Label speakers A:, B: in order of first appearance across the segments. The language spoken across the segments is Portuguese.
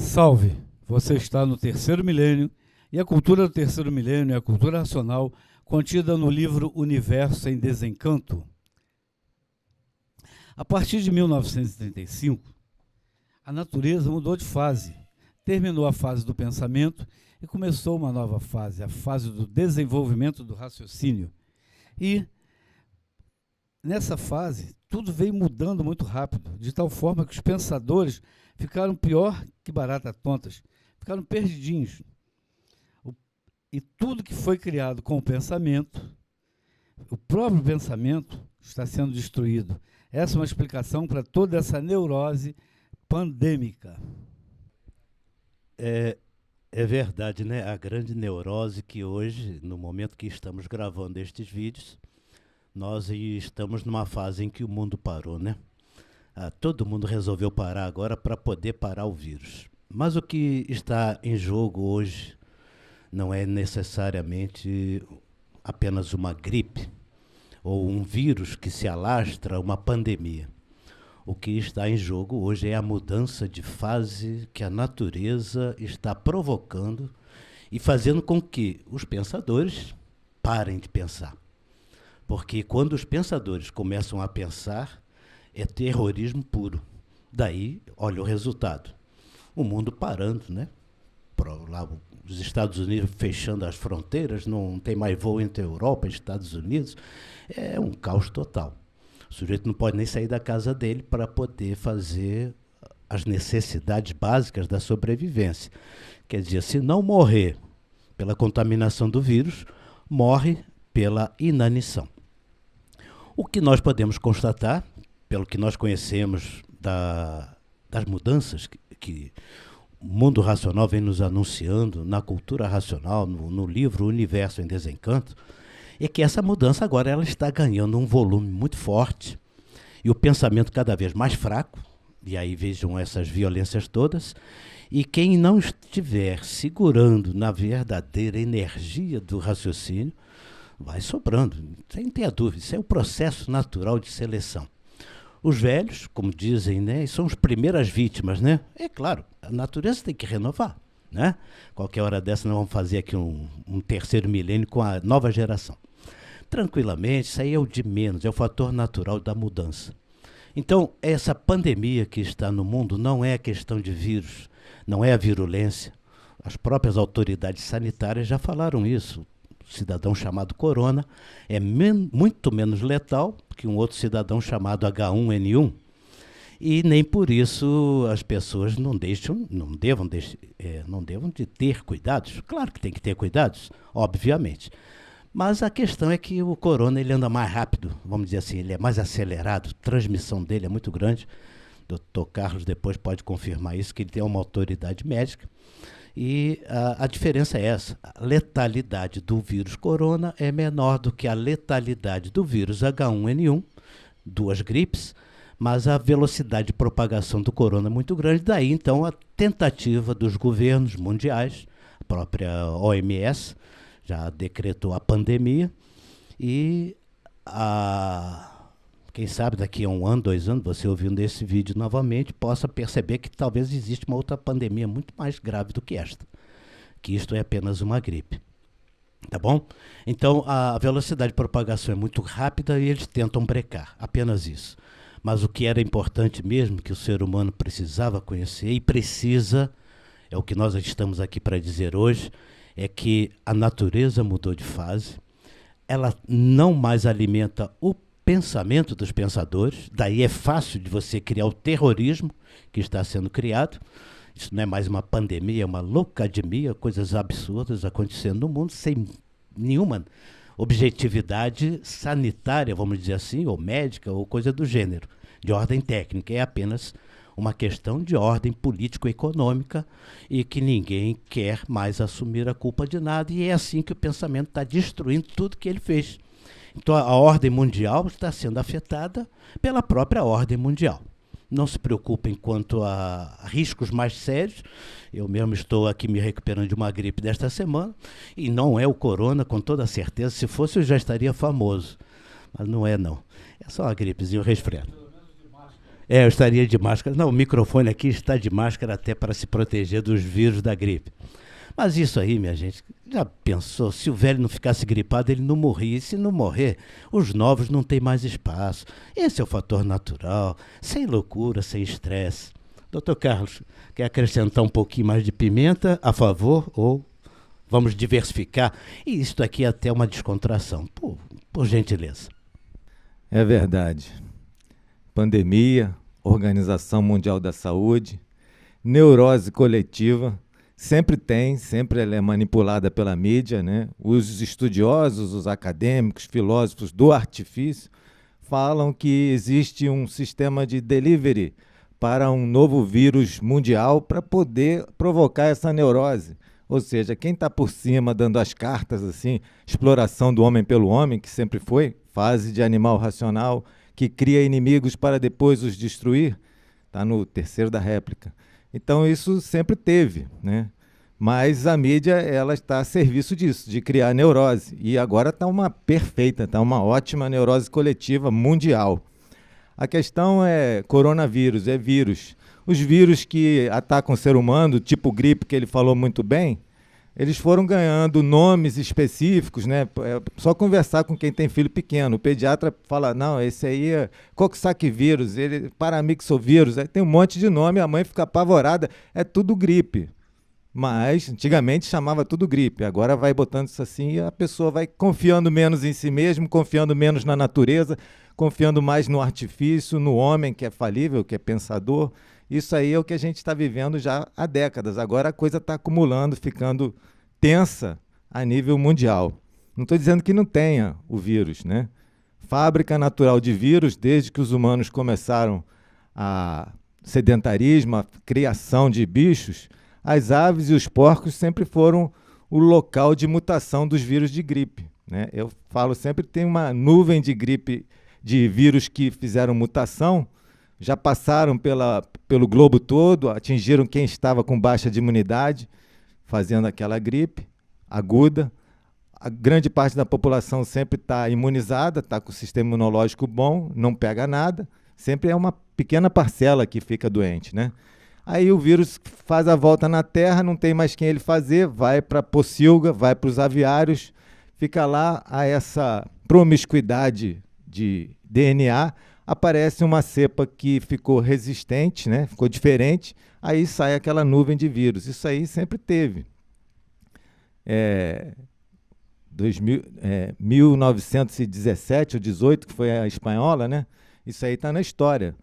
A: Salve! Você está no terceiro milênio e a cultura do terceiro milênio é a cultura racional contida no livro Universo em Desencanto. A partir de 1935, a natureza mudou de fase, terminou a fase do pensamento e começou uma nova fase, a fase do desenvolvimento do raciocínio. E nessa fase, tudo veio mudando muito rápido, de tal forma que os pensadores ficaram pior que baratas tontas, ficaram perdidinhos. E tudo que foi criado com o pensamento, o próprio pensamento, está sendo destruído. Essa é uma explicação para toda essa neurose pandêmica.
B: É verdade, né? A grande neurose que hoje, no momento que estamos gravando estes vídeos, nós estamos numa fase em que o mundo parou, né? Todo mundo resolveu parar agora para poder parar o vírus. Mas o que está em jogo hoje não é necessariamente apenas uma gripe ou um vírus que se alastra, uma pandemia. O que está em jogo hoje é a mudança de fase que a natureza está provocando e fazendo com que os pensadores parem de pensar. Porque quando os pensadores começam a pensar, é terrorismo puro. Daí, olha o resultado. O mundo parando, né? Lá, os Estados Unidos fechando as fronteiras, não tem mais voo entre a Europa e Estados Unidos. É um caos total. O sujeito não pode nem sair da casa dele para poder fazer as necessidades básicas da sobrevivência. Quer dizer, se não morrer pela contaminação do vírus, morre pela inanição. O que nós podemos constatar, pelo que nós conhecemos das mudanças que o mundo racional vem nos anunciando, na cultura racional, no livro Universo em Desencanto, é que essa mudança agora ela está ganhando um volume muito forte e o pensamento cada vez mais fraco, e aí vejam essas violências todas, e quem não estiver segurando na verdadeira energia do raciocínio, vai sobrando, sem ter a dúvida, isso é o processo natural de seleção. Os velhos, como dizem, né, são as primeiras vítimas, né? É claro, a natureza tem que renovar, né? Qualquer hora dessa nós vamos fazer aqui um terceiro milênio com a nova geração. Tranquilamente, isso aí é o de menos, é o fator natural da mudança. Então, essa pandemia que está no mundo não é questão de vírus, não é a virulência. As próprias autoridades sanitárias já falaram isso. O cidadão chamado corona é muito menos letal que um outro cidadão chamado H1N1. E nem por isso as pessoas não devam de ter cuidados. Claro que tem que ter cuidados, obviamente. Mas a questão é que o corona ele anda mais rápido, vamos dizer assim, ele é mais acelerado, a transmissão dele é muito grande. O Dr. Carlos depois pode confirmar isso, que ele tem uma autoridade médica. E a diferença é essa, a letalidade do vírus corona é menor do que a letalidade do vírus H1N1, duas gripes, mas a velocidade de propagação do corona é muito grande, daí então a tentativa dos governos mundiais, a própria OMS já decretou a pandemia e quem sabe daqui a 1 ano, 2 anos, você ouvindo esse vídeo novamente, possa perceber que talvez existe uma outra pandemia muito mais grave do que esta, que isto é apenas uma gripe. Tá bom? Então, a velocidade de propagação é muito rápida e eles tentam brecar, apenas isso. Mas o que era importante mesmo, que o ser humano precisava conhecer e precisa, é o que nós estamos aqui para dizer hoje, é que a natureza mudou de fase, ela não mais alimenta o pensamento dos pensadores, daí é fácil de você criar o terrorismo que está sendo criado. Isso não é mais uma pandemia, é uma loucademia, coisas absurdas acontecendo no mundo sem nenhuma objetividade sanitária, vamos dizer assim, ou médica, ou coisa do gênero, de ordem técnica. É apenas uma questão de ordem político-econômica e que ninguém quer mais assumir a culpa de nada, e é assim que o pensamento está destruindo tudo que ele fez. Então a ordem mundial está sendo afetada pela própria ordem mundial. Não se preocupem quanto a riscos mais sérios. Eu mesmo estou aqui me recuperando de uma gripe desta semana e não é o corona, com toda certeza. Se fosse, eu já estaria famoso. Mas não é, não. É só uma gripezinha, um resfriado. Eu estaria de máscara. Não, o microfone aqui está de máscara até para se proteger dos vírus da gripe. Mas isso aí, minha gente, já pensou? Se o velho não ficasse gripado, ele não morria. E se não morrer, os novos não têm mais espaço. Esse é o fator natural, sem loucura, sem estresse. Doutor Carlos, quer acrescentar um pouquinho mais de pimenta a favor ou vamos diversificar? E isso aqui é até uma descontração, por gentileza.
C: É verdade. Pandemia, Organização Mundial da Saúde, neurose coletiva, sempre ela é manipulada pela mídia, né? Os estudiosos, os acadêmicos, filósofos do artifício falam que existe um sistema de delivery para um novo vírus mundial para poder provocar essa neurose. Ou seja, quem está por cima dando as cartas, assim, exploração do homem pelo homem, que sempre foi, fase de animal racional, que cria inimigos para depois os destruir, está no terceiro da réplica. Então isso sempre teve, né? Mas a mídia ela está a serviço disso, de criar neurose. E agora está uma perfeita, está uma ótima neurose coletiva mundial. A questão é coronavírus, é vírus. Os vírus que atacam o ser humano, tipo gripe, que ele falou muito bem, eles foram ganhando nomes específicos, né? É só conversar com quem tem filho pequeno. O pediatra fala, não, esse aí é coxsackvírus, ele paramyxovírus, aí tem um monte de nome, a mãe fica apavorada, é tudo gripe. Mas antigamente chamava tudo gripe, agora vai botando isso assim e a pessoa vai confiando menos em si mesmo, confiando menos na natureza, confiando mais no artifício, no homem que é falível, que é pensador. Isso aí é o que a gente está vivendo já há décadas. Agora a coisa está acumulando, ficando tensa a nível mundial. Não estou dizendo que não tenha o vírus, né? Fábrica natural de vírus, desde que os humanos começaram a sedentarismo, a criação de bichos, as aves e os porcos sempre foram o local de mutação dos vírus de gripe, né? Eu falo sempre que tem uma nuvem de gripe, de vírus que fizeram mutação, já passaram pelo globo todo, atingiram quem estava com baixa de imunidade, fazendo aquela gripe aguda. A grande parte da população sempre está imunizada, está com o sistema imunológico bom, não pega nada, sempre é uma pequena parcela que fica doente, né? Aí o vírus faz a volta na Terra, não tem mais quem ele fazer, vai para a pocilga, vai para os aviários, fica lá a essa promiscuidade de DNA, aparece uma cepa que ficou resistente, né? Ficou diferente, aí sai aquela nuvem de vírus. Isso aí sempre teve. 1917 ou 18, que foi a espanhola, né? Isso aí está na história.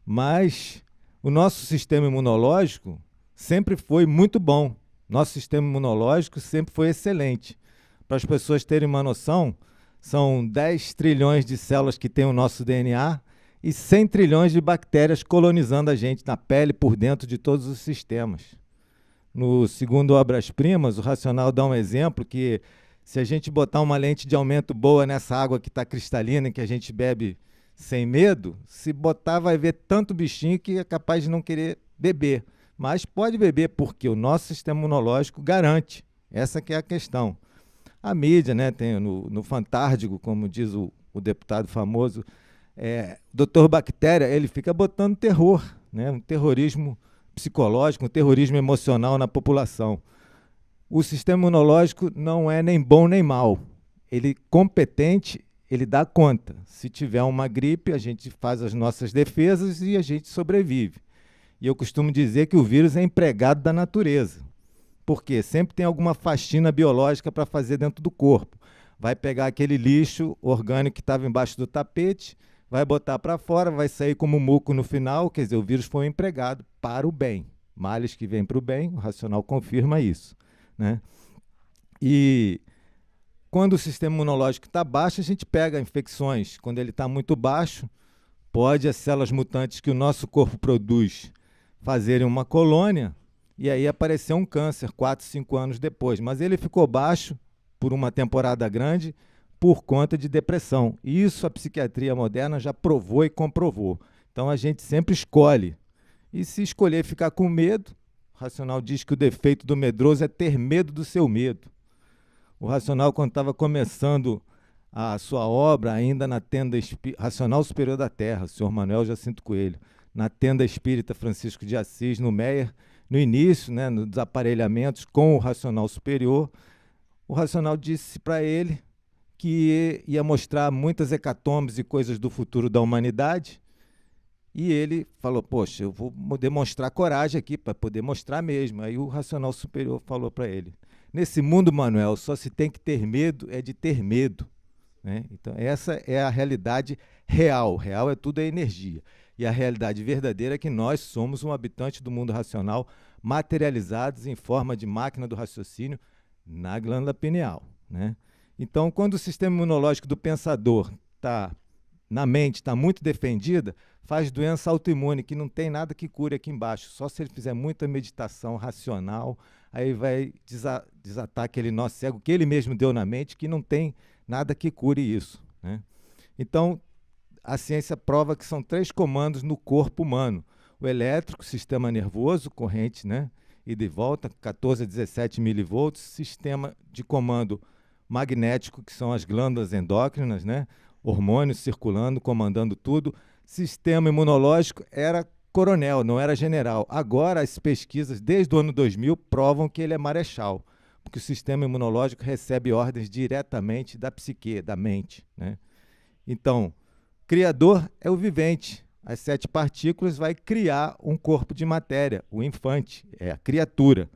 C: Mas o nosso sistema imunológico sempre foi muito bom. Nosso sistema imunológico sempre foi excelente. Para as pessoas terem uma noção, são 10 trilhões de células que tem o nosso DNA e 100 trilhões de bactérias colonizando a gente na pele, por dentro de todos os sistemas. No segundo Obras Primas, o Racional dá um exemplo que se a gente botar uma lente de aumento boa nessa água que está cristalina e que a gente bebe sem medo, se botar vai ver tanto bichinho que é capaz de não querer beber. Mas pode beber porque o nosso sistema imunológico garante. Essa que é a questão. A mídia, né, tem no Fantárdigo, como diz o deputado famoso, Dr. Bactéria, ele fica botando terror, né, um terrorismo psicológico, um terrorismo emocional na população. O sistema imunológico não é nem bom nem mal. Ele competente, ele dá conta. Se tiver uma gripe, a gente faz as nossas defesas e a gente sobrevive. E eu costumo dizer que o vírus é empregado da natureza. Porque sempre tem alguma faxina biológica para fazer dentro do corpo. Vai pegar aquele lixo orgânico que estava embaixo do tapete, vai botar para fora, vai sair como muco no final, quer dizer, o vírus foi empregado para o bem. Males que vêm para o bem, o Racional confirma isso, né? E quando o sistema imunológico está baixo, a gente pega infecções. Quando ele está muito baixo, pode as células mutantes que o nosso corpo produz fazerem uma colônia e aí aparecer um câncer 4, 5 anos depois. Mas ele ficou baixo por uma temporada grande por conta de depressão. Isso a psiquiatria moderna já provou e comprovou. Então a gente sempre escolhe. E se escolher ficar com medo, o Racional diz que o defeito do medroso é ter medo do seu medo. O Racional, quando estava começando a sua obra, ainda na tenda Racional Superior da Terra, o senhor Manuel Jacinto Coelho, na tenda espírita Francisco de Assis, no Meier, no início, né, nos aparelhamentos com o racional superior. O racional disse para ele que ia mostrar muitas hecatombes e coisas do futuro da humanidade, e ele falou, poxa, eu vou demonstrar coragem aqui para poder mostrar mesmo. Aí o racional superior falou para ele, nesse mundo, Manuel, só se tem que ter medo é de ter medo, né? Então essa é a realidade real. Real é tudo, é energia. E a realidade verdadeira é que nós somos um habitante do mundo racional, materializados em forma de máquina do raciocínio na glândula pineal, né? Então, quando o sistema imunológico do pensador está na mente, está muito defendida, faz doença autoimune, que não tem nada que cure aqui embaixo. Só se ele fizer muita meditação racional, aí vai desatar aquele nó cego que ele mesmo deu na mente, que não tem nada que cure isso, né? Então, a ciência prova que são 3 comandos no corpo humano. O elétrico, sistema nervoso, corrente, né, ida e volta, 14 a 17 milivolts. Sistema de comando magnético, que são as glândulas endócrinas, né, hormônios circulando, comandando tudo. Sistema imunológico era coronel, não era general. Agora, as pesquisas, desde o ano 2000, provam que ele é marechal, porque o sistema imunológico recebe ordens diretamente da psique, da mente, né? Então, criador é o vivente. As 7 partículas vai criar um corpo de matéria. O infante é a criatura.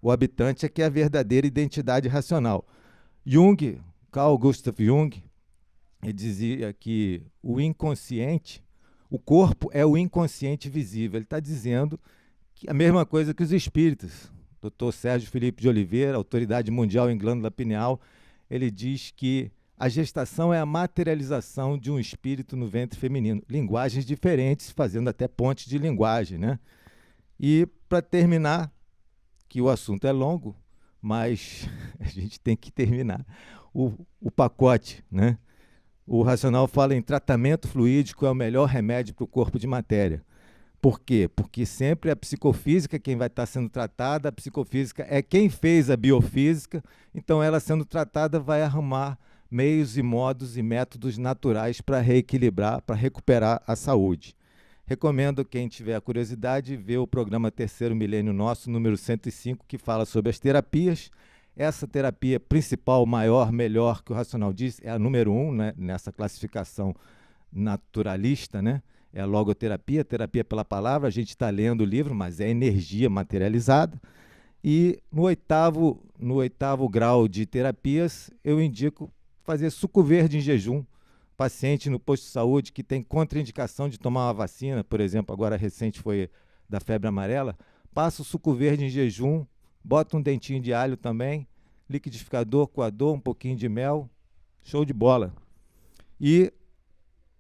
C: O habitante é que é a verdadeira identidade racional. Jung, Carl Gustav Jung, ele dizia que o inconsciente, o corpo é o inconsciente visível. Ele está dizendo que a mesma coisa que os espíritos. Dr. Sérgio Felipe de Oliveira, autoridade mundial em glândula pineal, ele diz que a gestação é a materialização de um espírito no ventre feminino. Linguagens diferentes, fazendo até pontes de linguagem, né? E, para terminar, que o assunto é longo, mas a gente tem que terminar o pacote, né? O racional fala em tratamento fluídico é o melhor remédio para o corpo de matéria. Por quê? Porque sempre a psicofísica quem vai estar sendo tratada, a psicofísica é quem fez a biofísica, então ela sendo tratada vai arrumar meios e modos e métodos naturais para reequilibrar, para recuperar a saúde. Recomendo quem tiver curiosidade ver o programa Terceiro Milênio Nosso, número 105, que fala sobre as terapias. Essa terapia principal, maior, melhor, que o racional diz, é a número 1, né, nessa classificação naturalista, né? É a logoterapia, terapia pela palavra. A gente está lendo o livro, mas é energia materializada. E no oitavo grau de terapias, eu indico fazer suco verde em jejum. Paciente no posto de saúde que tem contraindicação de tomar uma vacina, por exemplo, agora recente foi da febre amarela, passa o suco verde em jejum, bota um dentinho de alho também, liquidificador, coador, um pouquinho de mel, show de bola. E,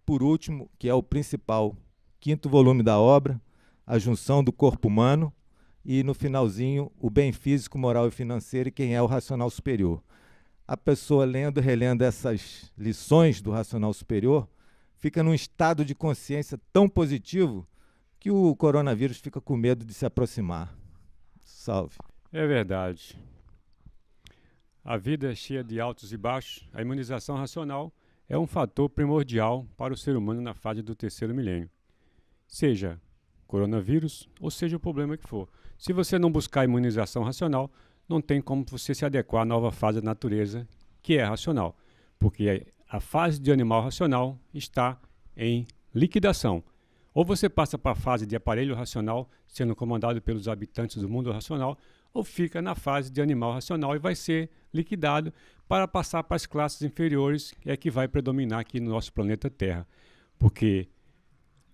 C: por último, que é o principal, 5º volume da obra, a junção do corpo humano, e no finalzinho, o bem físico, moral e financeiro e quem é o racional superior. A pessoa lendo, relendo essas lições do racional superior, fica num estado de consciência tão positivo que o coronavírus fica com medo de se aproximar. Salve.
D: É verdade. A vida é cheia de altos e baixos. A imunização racional é um fator primordial para o ser humano na fase do terceiro milênio. Seja coronavírus ou seja o problema que for. Se você não buscar a imunização racional, não tem como você se adequar à nova fase da natureza, que é racional, porque a fase de animal racional está em liquidação. Ou você passa para a fase de aparelho racional, sendo comandado pelos habitantes do mundo racional, ou fica na fase de animal racional e vai ser liquidado para passar para as classes inferiores, que é que vai predominar aqui no nosso planeta Terra. Porque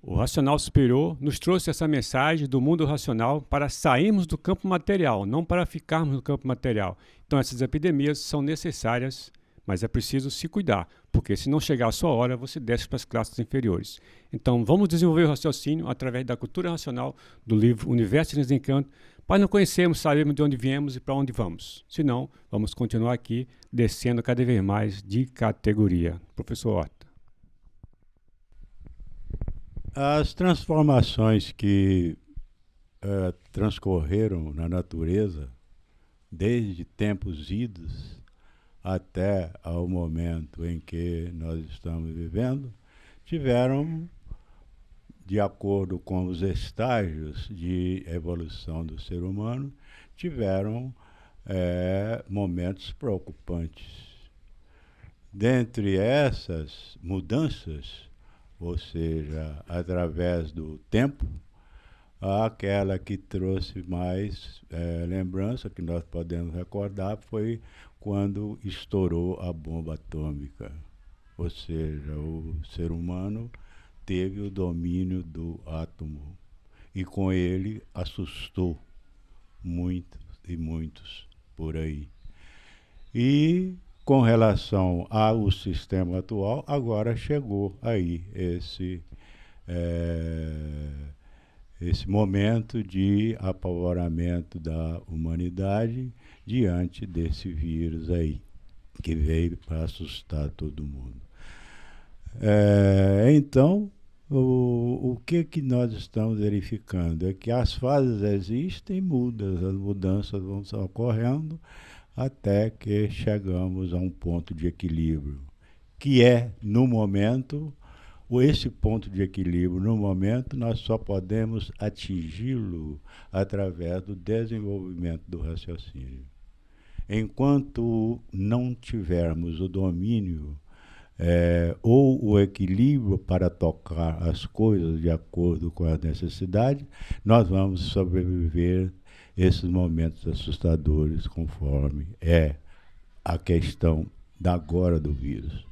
D: o racional superior nos trouxe essa mensagem do mundo racional para sairmos do campo material, não para ficarmos no campo material. Então essas epidemias são necessárias, mas é preciso se cuidar, porque se não chegar a sua hora, você desce para as classes inferiores. Então vamos desenvolver o raciocínio através da cultura racional do livro Universo de Encanto, para não conhecermos, sabermos de onde viemos e para onde vamos. Senão, vamos continuar aqui descendo cada vez mais de categoria. Professor Horta.
E: As transformações que transcorreram na natureza, desde tempos idos até ao momento em que nós estamos vivendo, tiveram de acordo com os estágios de evolução do ser humano, tiveram momentos preocupantes. Dentre essas mudanças, ou seja, através do tempo, aquela que trouxe mais lembrança, que nós podemos recordar, foi quando estourou a bomba atômica. Ou seja, o ser humano teve o domínio do átomo e com ele assustou muitos e muitos por aí. E com relação ao sistema atual, agora chegou aí esse momento de apavoramento da humanidade diante desse vírus aí, que veio para assustar todo mundo. Então, o que nós estamos verificando é que as fases existem, as mudanças vão ocorrendo até que chegamos a um ponto de equilíbrio, que no momento, esse ponto de equilíbrio, no momento, nós só podemos atingi-lo através do desenvolvimento do raciocínio. Enquanto não tivermos o domínio ou o equilíbrio para tocar as coisas de acordo com a necessidade, nós vamos sobreviver esses momentos assustadores, conforme a questão da agora do vírus.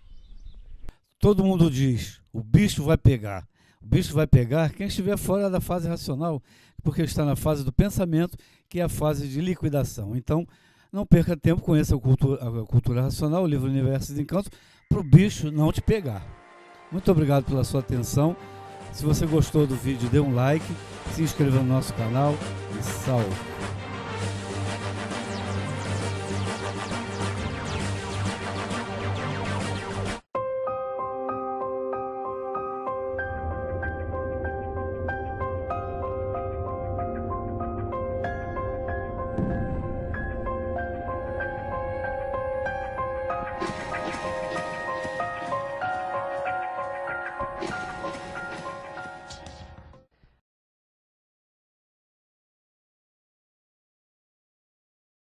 A: Todo mundo diz, o bicho vai pegar. O bicho vai pegar quem estiver fora da fase racional, porque está na fase do pensamento, que é a fase de liquidação. Então, não perca tempo, conheça a cultura racional, o livro Universo de Encantos, para o bicho não te pegar. Muito obrigado pela sua atenção. Se você gostou do vídeo, dê um like, se inscreva no nosso canal e salve!